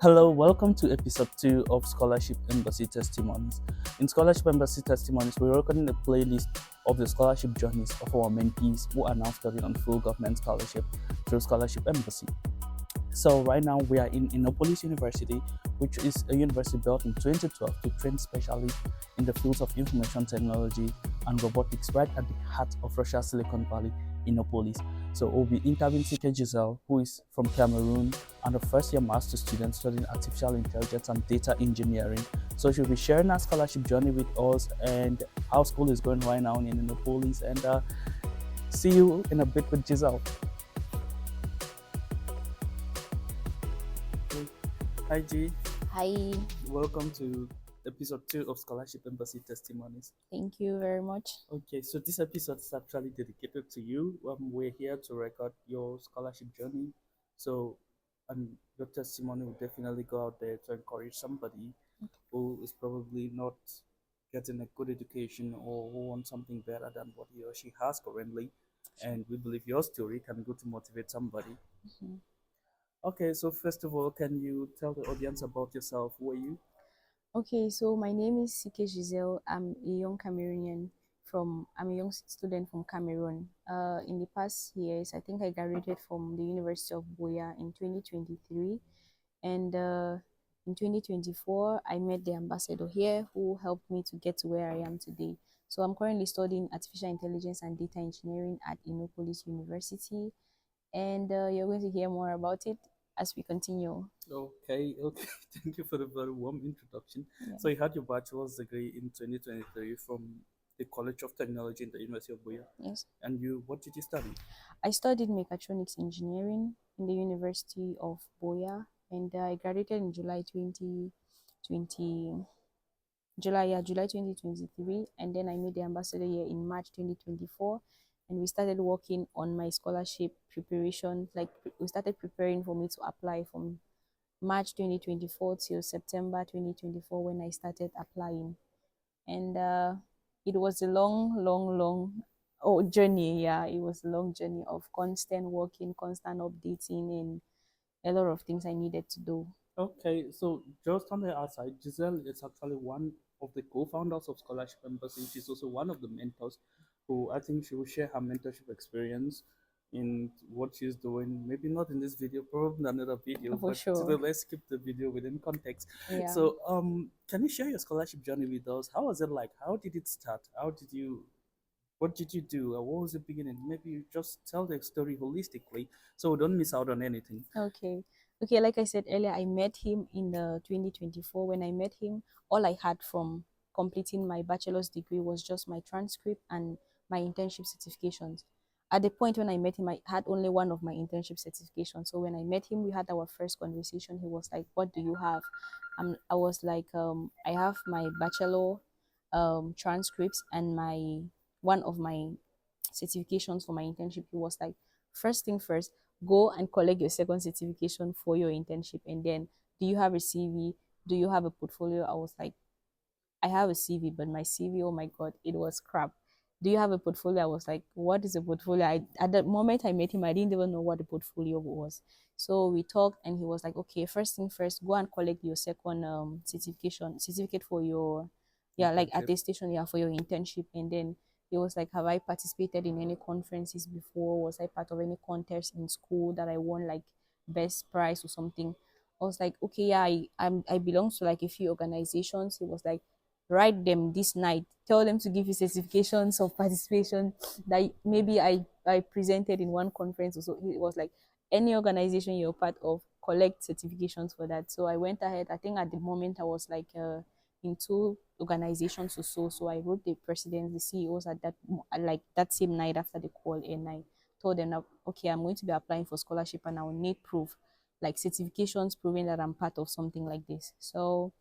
Hello, welcome to episode 2 of Scholarship Embassy Testimonies. In Scholarship Embassy Testimonies, we're recording a playlist of the scholarship journeys of our mentees who are now studying on full government scholarship through Scholarship Embassy. So right now we are in Innopolis University, which is a university built in 2012 to train specialists in the fields of information technology and robotics right at the heart of Russia's Silicon Valley, Innopolis. So we'll be interviewing Gisele, who is from Cameroon and a first-year master student studying artificial intelligence and data engineering. So she'll be sharing her scholarship journey with us and how school is going right now in Innopolis. And see you in a bit with Gisele. Hi G. Hi, Welcome to episode 2 of Scholarship Embassy Testimonies. thank you very much. Okay, so this episode is actually dedicated to you. We're here to record your scholarship journey. So, your testimony will definitely go out there to encourage somebody who is probably not getting a good education or who wants something better than what he or she has currently. And we believe your story can go to motivate somebody. Mhm. Okay, so first of all, can you tell the audience about yourself? Who are you? Okay, so my name is Gisele. I'm a young Cameroonian I'm a young student from Cameroon. In the past years, I think I graduated from the University of Buea in 2023, and in 2024, I met the ambassador here who helped me to get to where I am today. So I'm currently studying artificial intelligence and data engineering at Innopolis University, and you're going to hear more about it as we continue. Okay. Thank you for the very warm introduction. Yeah. So you had your bachelor's degree in 2023 from the College of Technology in the University of Buea. Yes. And what did you study? I studied mechatronics engineering in the University of Buea, and I graduated in July 2023, and then I made the ambassador here in March 2024, and we started working on my scholarship preparation. We started preparing for me to apply from March 2024 till September 2024 when I started applying. And it was a long journey. Yeah, it was a long journey of constant working, constant updating, and a lot of things I needed to do. Okay, so just on the outside, Giselle is actually one of the co-founders of Scholarship Embassy. She's also one of the mentors who I think she will share her mentorship experience in what she's doing. Maybe not in this video, probably another video, For but sure. today let's keep the video within context. Yeah. So, can you share your scholarship journey with us? How was it like? How did it start? What did you do? What was the beginning? Maybe you just tell the story holistically so we don't miss out on anything. Okay. Okay, like I said earlier, I met him in the 2024. When I met him, all I had from completing my bachelor's degree was just my transcript and my internship certifications. At the point when I met him, I had only one of my internship certifications. So when I met him, we had our first conversation. He was like, "What do you have?" I was like, "I have my bachelor transcripts and my one of my certifications for my internship." He was like, "First thing first, go and collect your second certification for your internship, and then do you have a CV? Do you have a portfolio?" I was like, "I have a CV, but my CV, oh my god, it was crap." "Do you have a portfolio?" I was like, "What is a portfolio?" At the moment I met him, I didn't even know what a portfolio was. So we talked, and he was like, "Okay, first thing first, go and collect your second certificate for your, yeah, like Internship. attestation, yeah, for your internship." And then he was like, "Have I participated in any conferences before? Was I part of any contest in school that I won like best prize or something?" I was like, "Okay, yeah, I belong to like a few organizations." He was like, "Write them this night, tell them to give you certifications of participation that maybe I presented in one conference." Or so it was like, any organization you're part of, collect certifications for that. So I went ahead. I think at the moment I was like in two organizations or so. So I wrote the presidents, the CEOs at like that same night after the call, and I told them that, okay, I'm going to be applying for scholarship and I will need proof, like certifications proving that I'm part of something like this. So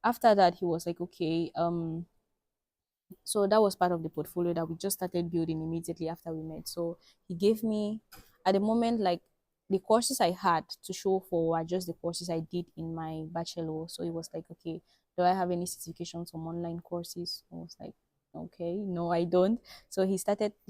after that, he was like, "Okay, so that was part of the portfolio that we just started building immediately after we met." So he gave me, at the moment, like the courses I had to show for were just the courses I did in my bachelor. So he was like, "Okay, do I have any certifications from online courses?" I was like, "Okay, no, I don't." So he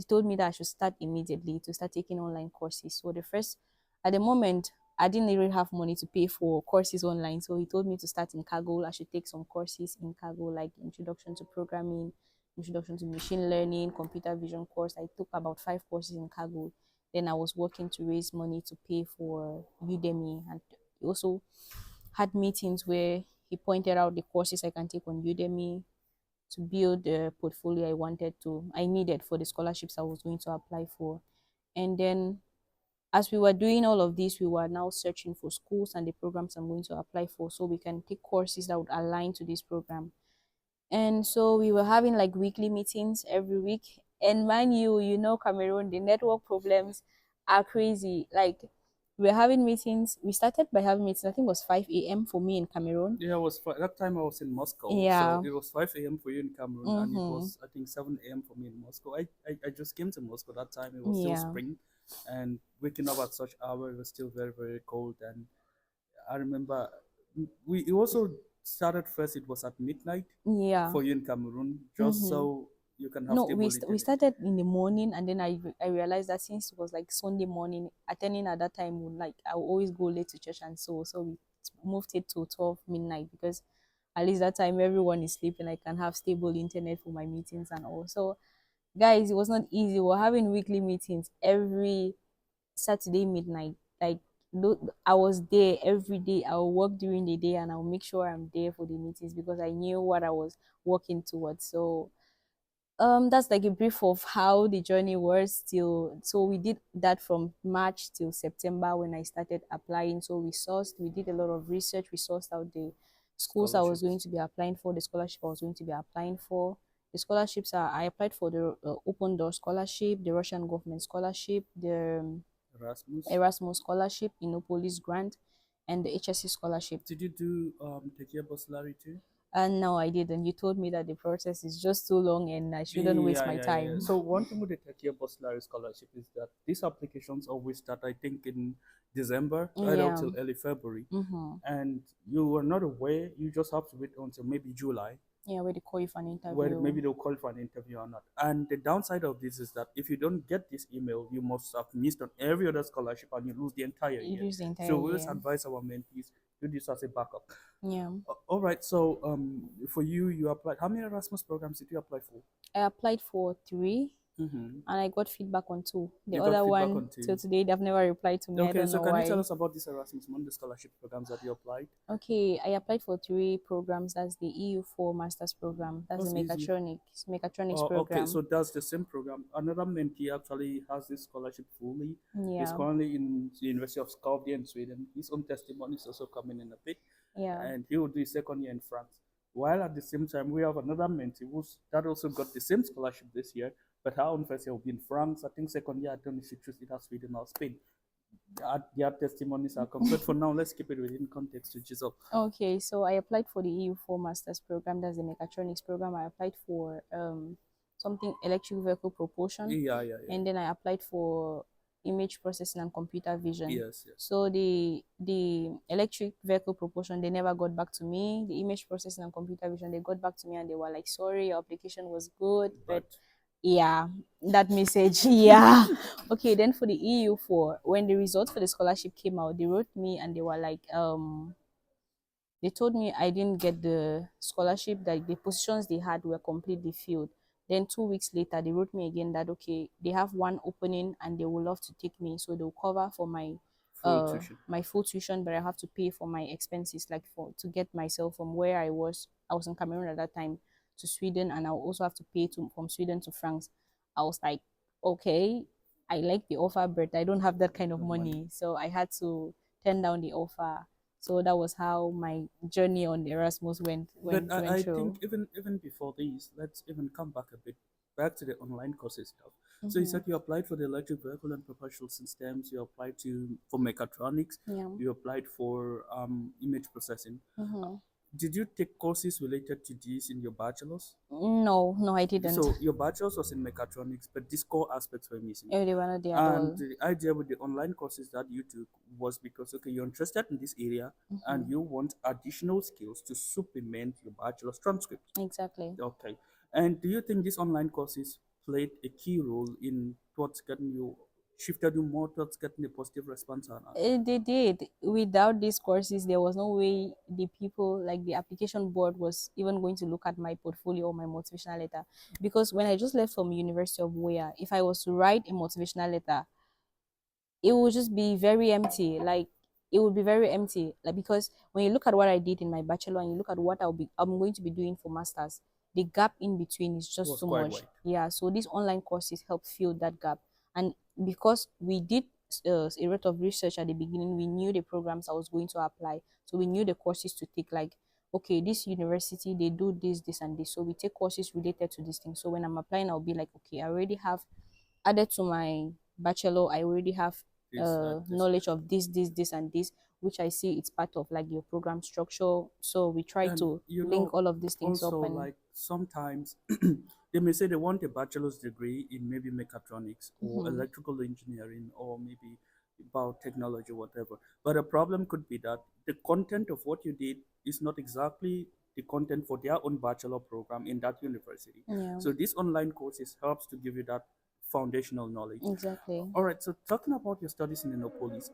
told me that I should start immediately to start taking online courses. So at the moment, I didn't really have money to pay for courses online. So he told me to start in Kaggle. I should take some courses in Kaggle, like introduction to programming, introduction to machine learning, computer vision course. I took about 5 courses in Kaggle. Then I was working to raise money to pay for Udemy. And he also had meetings where he pointed out the courses I can take on Udemy to build the portfolio I needed for the scholarships I was going to apply for. And then as we were doing all of this, we were now searching for schools and the programs I'm going to apply for so we can take courses that would align to this program. And so we were having like weekly meetings every week. And mind you, Cameroon, the network problems are crazy. Like we were having meetings. We started by having meetings, I think it was 5 a.m. for me in Cameroon. Yeah, that time I was in Moscow, so Yeah. it was 5 a.m. for you in Cameroon, and it Mm-hmm. was I think 7 a.m. for me in Moscow. I just came to Moscow that time. It was still Yeah. spring, and waking up at such hour, it was still very very cold. And I remember we it also started first. It was at midnight Yeah. for you in Cameroon, just Mm-hmm. so you can have No, stable we internet. started in the morning, and then I realized that since it was like Sunday morning, attending at that time would like I would always go late to church, and so we moved it to 12 midnight because at least that time everyone is sleeping. I can have stable internet for my meetings and all. So guys, it was not easy. We're having weekly meetings every Saturday midnight. Like I was there every day. I will work during the day and I'll make sure I'm there for the meetings because I knew what I was working towards. So that's like a brief of how the journey was till so we did that from March till September when I started applying. So we did a lot of research, we sourced out the schools I was going Scholarships, to be applying for, the scholarship I was going to be applying for. The scholarships are I applied for the Open Door Scholarship, the Russian government scholarship, the Erasmus. Erasmus scholarship, Innopolis grant, and the HSC scholarship. Did you do take your salary too? And no, I didn't. You told me that the process is just too long and I shouldn't waste my Yeah. time. So one thing with the Tech Year Bursary Scholarship is that these applications always start, I think, in December, right out Yeah. till early February, Mm-hmm. and you are not aware. You just have to wait until maybe July, Yeah, where they call you for an where interview. maybe they'll call for an interview or not. And the downside of this is that if you don't get this email, you must have missed on every other scholarship and you lose the entire You year. lose the entire So we always year. advise our mentees do this as a backup. Yeah. All right. So for you, you applied. How many Erasmus programs did you apply for? I applied for 3 Mm-hmm. and I got feedback on 2. The You got other feedback one on till two. today they've never replied to me. I Okay, don't so know can you tell why. us about this Erasmus Mundus scholarship programs that you applied? Okay, I applied for 3 programs. That's the EU4 master's program. That's the That's easy. mechatronics Okay, program. so that's the same program. Another mentee actually has this scholarship fully. He's Yeah. currently in the University of Buea in Sweden. His own testimony is also coming in a bit, Yeah. and he will do his second year in France. While at the same time, we have another mentee that also got the same scholarship this year, but her own first year will be in France. I think second year, I don't know if she chooses either Sweden or Spain. Their testimonies are complete. For now, let's keep it within context to Giselle. Okay, so I applied for the EU4 master's program. That's the mechatronics program. I applied for something electric vehicle propulsion, Yeah. and then I applied for image processing and computer vision. Yes. So the electric vehicle propulsion, they never got back to me. The image processing and computer vision, they got back to me and they were like, sorry, your application was good, but But yeah, that message. Yeah. Okay, then for the EU4, when the results for the scholarship came out, they wrote me and they were like, they told me I didn't get the scholarship, that the positions they had were completely filled. Then 2 weeks later, they wrote me again that okay, they have one opening and they would love to take me, so they'll cover for full tuition. my full tuition, but I have to pay for my expenses, like for to get myself from where I was. I was in Cameroon at that time to Sweden, and I'll also have to pay to from Sweden to France. I was like, okay, I like the offer, but I don't have that kind of The money. money, so I had to turn down the offer. So that was how my journey on Erasmus But went I think through. even before these, let's even come back a bit, back to the online courses stuff. So you Mm-hmm. said you applied for the electric vehicle and propulsion systems. You applied for mechatronics. Yeah. You applied for image processing. Mm-hmm. Did you take courses related to these in your bachelor's? No, no, I didn't. So your bachelor's was in mechatronics, but these core aspects were missing. Oh, they were not there at And all. the idea with the online courses that you took was because okay, you're interested in this area and Mm-hmm. you want additional skills to supplement your bachelor's transcript. Exactly. Okay. And do you think these online courses played a key role in towards getting you? shifted you more towards getting a positive response or not? They did. Without these courses, there was no way the people, like the application board, was even going to look at my portfolio or my motivational letter. Because when I just left from University of Buea, if I was to write a motivational letter, it would just be very empty. Like it would be very empty. Like because when you look at what I did in my bachelor and you look at what I'm going to be doing for masters, the gap in between is just Was too quite much. wide. Yeah. So these online courses help fill that gap. And because we did a lot of research at the beginning, we knew the programs I was going to apply. So we knew the courses to take. Like, okay, this university they do this, this, and this. So we take courses related to this thing. So when I'm applying, I'll be like, okay, I already have added to my bachelor, I already have This. knowledge of this, and this, which I see it's part of like your program structure. So we try And to link all of these things up also and like sometimes they may say they want a bachelor's degree in maybe mechatronics or mhm, electrical engineering or maybe biotechnology, whatever. But the problem could be that the content of what you did is not exactly the content for their own bachelor program in that university. yeah, So this online courses helps to give you that foundational knowledge. exactly. All right, so talking about your studies in Innopolis,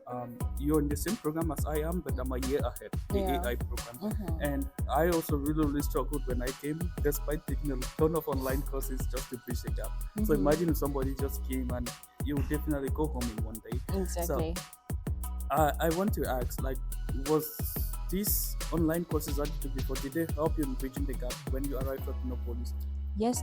you're in the same program as I am, but I'm a year ahead, the Yeah. AI program. Mm-hmm. And I also really, really struggled when I came, despite taking a ton of online courses just to bridge the gap. So Mm-hmm. imagine if somebody just came and you would definitely go home in one day. So Exactly. I want to ask, like, was these online courses that you took before, did they help you in bridging the gap when you arrived at Innopolis? Yes,